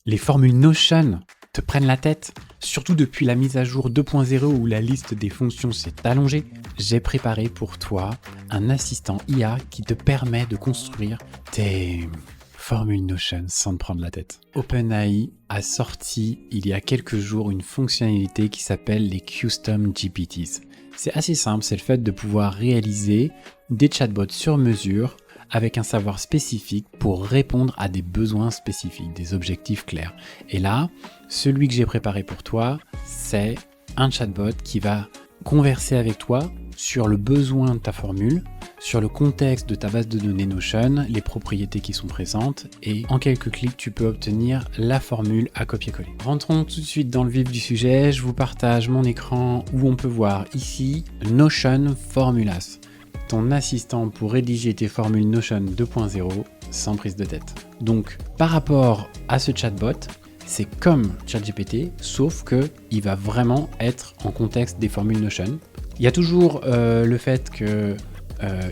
Les formules Notion te prennent la tête. Surtout depuis la mise à jour 2.0 où la liste des fonctions s'est allongée, j'ai préparé pour toi un assistant IA qui te permet de construire tes formules Notion sans te prendre la tête. OpenAI a sorti il y a quelques jours une fonctionnalité qui s'appelle les Custom GPTs. C'est assez simple, c'est le fait de pouvoir réaliser des chatbots sur mesure avec un savoir spécifique pour répondre à des besoins spécifiques, des objectifs clairs. Et là, celui que j'ai préparé pour toi, c'est un chatbot qui va converser avec toi sur le besoin de ta formule, sur le contexte de ta base de données Notion, les propriétés qui sont présentes, et en quelques clics, tu peux obtenir la formule à copier-coller. Rentrons tout de suite dans le vif du sujet. Je vous partage mon écran où on peut voir ici Notion Formulas, ton assistant pour rédiger tes formules Notion 2.0 sans prise de tête. Donc, par rapport à ce chatbot, c'est comme ChatGPT, sauf que il va vraiment être en contexte des formules Notion. Il y a toujours le fait que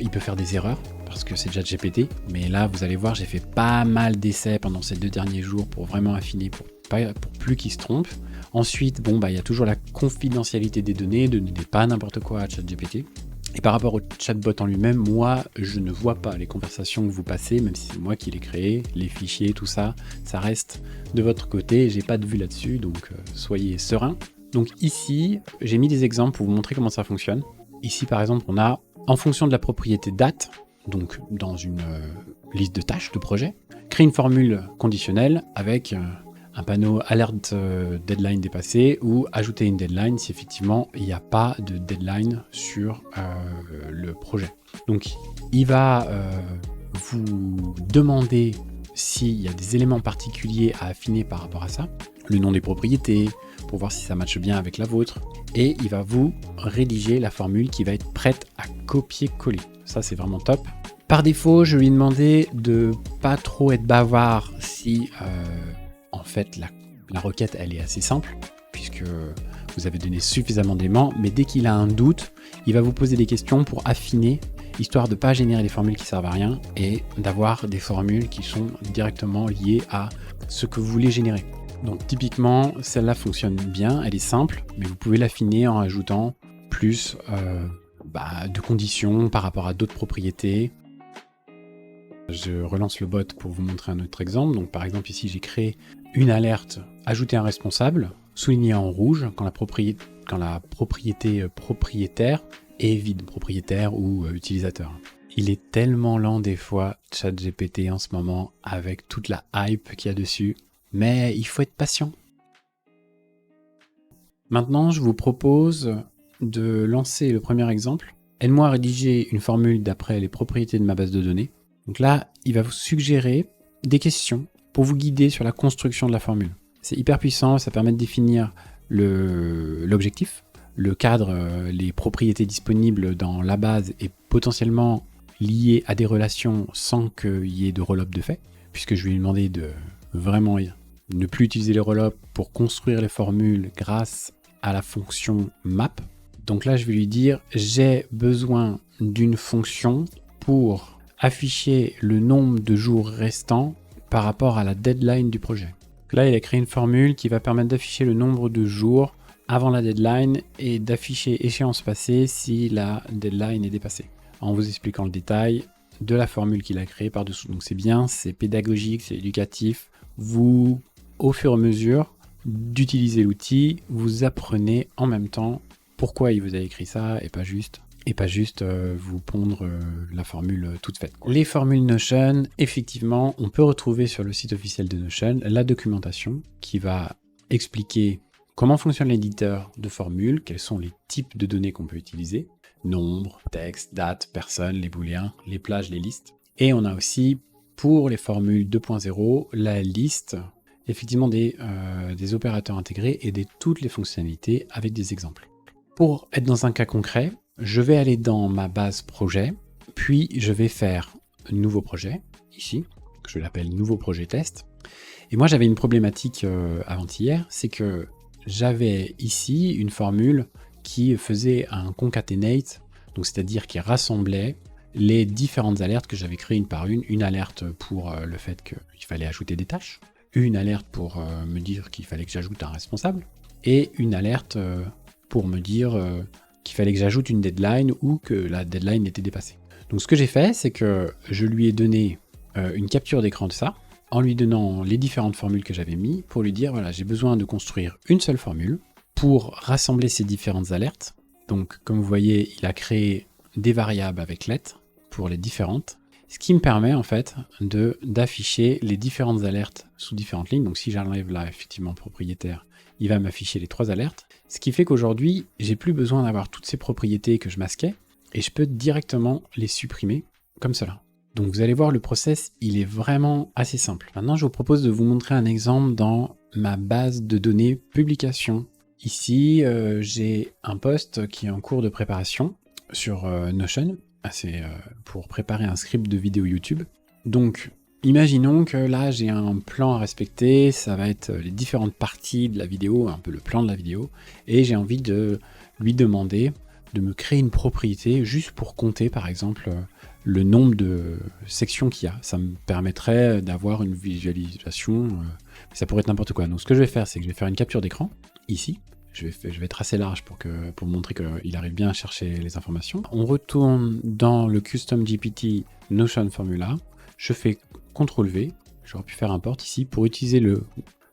il peut faire des erreurs, parce que c'est ChatGPT, mais là, vous allez voir, j'ai fait pas mal d'essais pendant ces 2 derniers jours pour vraiment affiner, pour plus qu'il se trompe. Ensuite, il y a toujours la confidentialité des données, ne donnez pas n'importe quoi à ChatGPT. Et par rapport au chatbot en lui-même, moi, je ne vois pas les conversations que vous passez, même si c'est moi qui les créé, les fichiers, tout ça, ça reste de votre côté, j'ai pas de vue là-dessus, donc soyez serein. Donc ici, j'ai mis des exemples pour vous montrer comment ça fonctionne. Ici, par exemple, on a, en fonction de la propriété date, donc dans une liste de tâches, de projets, créer une formule conditionnelle avec un panneau alerte deadline dépassé ou ajouter une deadline si effectivement il n'y a pas de deadline sur le projet. Donc il va vous demander s'il y a des éléments particuliers à affiner par rapport à ça, le nom des propriétés, pour voir si ça matche bien avec la vôtre, et il va vous rédiger la formule qui va être prête à copier-coller. Ça c'est vraiment top. Par défaut, je lui ai demandé de pas trop être bavard si en fait la requête elle est assez simple, puisque vous avez donné suffisamment d'éléments, mais dès qu'il a un doute, il va vous poser des questions pour affiner, histoire de ne pas générer des formules qui servent à rien et d'avoir des formules qui sont directement liées à ce que vous voulez générer. Donc typiquement, celle-là fonctionne bien, elle est simple, mais vous pouvez l'affiner en ajoutant plus de conditions par rapport à d'autres propriétés. Je relance le bot pour vous montrer un autre exemple. Donc par exemple ici j'ai créé une alerte, ajouter un responsable, souligné en rouge quand la propriété propriétaire est vide, propriétaire ou utilisateur. Il est tellement lent des fois, ChatGPT en ce moment, avec toute la hype qu'il y a dessus, mais il faut être patient. Maintenant, je vous propose de lancer le premier exemple. Aide-moi à rédiger une formule d'après les propriétés de ma base de données. Donc là, il va vous suggérer des questions pour vous guider sur la construction de la formule. C'est hyper puissant, ça permet de définir l'objectif, le cadre, les propriétés disponibles dans la base et potentiellement liées à des relations sans qu'il y ait de roll-up de fait, puisque je lui ai demandé de vraiment ne plus utiliser les roll-up pour construire les formules grâce à la fonction map. Donc là, je vais lui dire, j'ai besoin d'une fonction pour afficher le nombre de jours restants par rapport à la deadline du projet. Là, il a créé une formule qui va permettre d'afficher le nombre de jours avant la deadline et d'afficher échéance passée si la deadline est dépassée, en vous expliquant le détail de la formule qu'il a créée par-dessous. Donc c'est bien, c'est pédagogique, c'est éducatif. Vous, au fur et à mesure d'utiliser l'outil, vous apprenez en même temps pourquoi il vous a écrit ça et pas juste vous pondre la formule toute faite. Les formules Notion, effectivement, on peut retrouver sur le site officiel de Notion la documentation qui va expliquer comment fonctionne l'éditeur de formules, quels sont les types de données qu'on peut utiliser, nombre, texte, date, personne, les booléens, les plages, les listes. Et on a aussi, pour les formules 2.0, la liste effectivement des opérateurs intégrés et de toutes les fonctionnalités avec des exemples. Pour être dans un cas concret, je vais aller dans ma base projet, puis je vais faire nouveau projet, ici, que je l'appelle nouveau projet test. Et moi j'avais une problématique avant-hier, c'est que j'avais ici une formule qui faisait un concatenate, donc c'est-à-dire qui rassemblait les différentes alertes que j'avais créées une par une alerte pour le fait qu'il fallait ajouter des tâches, une alerte pour me dire qu'il fallait que j'ajoute un responsable et une alerte pour me dire qu'il fallait que j'ajoute une deadline ou que la deadline était dépassée. Donc ce que j'ai fait, c'est que je lui ai donné une capture d'écran de ça, en lui donnant les différentes formules que j'avais mis pour lui dire, voilà, j'ai besoin de construire une seule formule pour rassembler ces différentes alertes. Donc comme vous voyez, il a créé des variables avec let pour les différentes, ce qui me permet en fait d'afficher les différentes alertes sous différentes lignes. Donc si j'enlève là effectivement propriétaire, il va m'afficher les 3 alertes, ce qui fait qu'aujourd'hui, j'ai plus besoin d'avoir toutes ces propriétés que je masquais, et je peux directement les supprimer comme cela. Donc vous allez voir, le process, il est vraiment assez simple. Maintenant, je vous propose de vous montrer un exemple dans ma base de données publication. Ici, j'ai un post qui est en cours de préparation sur Notion, pour préparer un script de vidéo YouTube. Donc, imaginons que là, j'ai un plan à respecter, ça va être les différentes parties de la vidéo, un peu le plan de la vidéo, et j'ai envie de lui demander de me créer une propriété juste pour compter, par exemple, le nombre de sections qu'il y a. Ça me permettrait d'avoir une visualisation, ça pourrait être n'importe quoi. Donc, ce que je vais faire, c'est que je vais faire une capture d'écran, ici. Je vais tracer large pour montrer qu'il arrive bien à chercher les informations. On retourne dans le Custom GPT Notion Formula. Je fais CTRL-V. J'aurais pu faire import ici pour utiliser le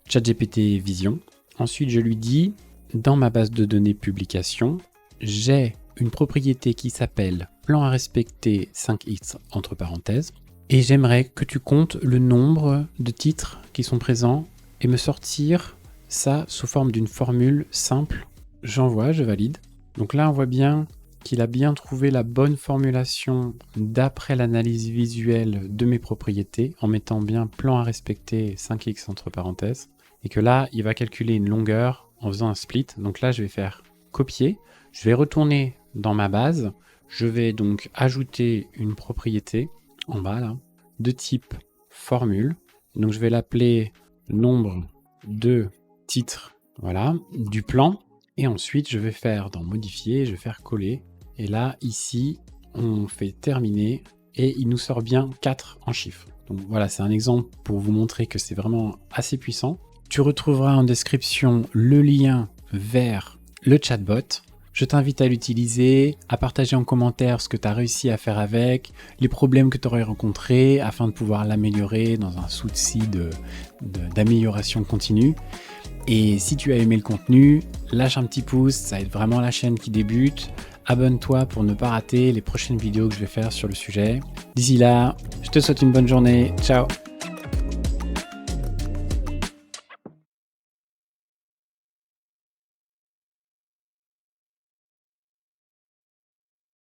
ChatGPT Vision. Ensuite, je lui dis, dans ma base de données publication, j'ai une propriété qui s'appelle plan à respecter 5x entre parenthèses. Et j'aimerais que tu comptes le nombre de titres qui sont présents et me sortir ça sous forme d'une formule simple. J'envoie, je valide. Donc là, on voit bien qu'il a bien trouvé la bonne formulation d'après l'analyse visuelle de mes propriétés en mettant bien plan à respecter 5x entre parenthèses. Et que là, il va calculer une longueur en faisant un split. Donc là, je vais faire copier. Je vais retourner dans ma base. Je vais donc ajouter une propriété en bas là, de type formule. Donc je vais l'appeler nombre de titre, voilà, du plan, et ensuite je vais faire dans modifier, je vais faire coller, et là ici on fait terminer et il nous sort bien 4 en chiffres. Donc voilà, c'est un exemple pour vous montrer que c'est vraiment assez puissant. Tu retrouveras en description le lien vers le chatbot. Je t'invite à l'utiliser, à partager en commentaire ce que tu as réussi à faire avec, les problèmes que tu aurais rencontrés afin de pouvoir l'améliorer dans un souci d'amélioration continue. Et si tu as aimé le contenu, lâche un petit pouce, ça aide vraiment la chaîne qui débute. Abonne-toi pour ne pas rater les prochaines vidéos que je vais faire sur le sujet. D'ici là, je te souhaite une bonne journée. Ciao!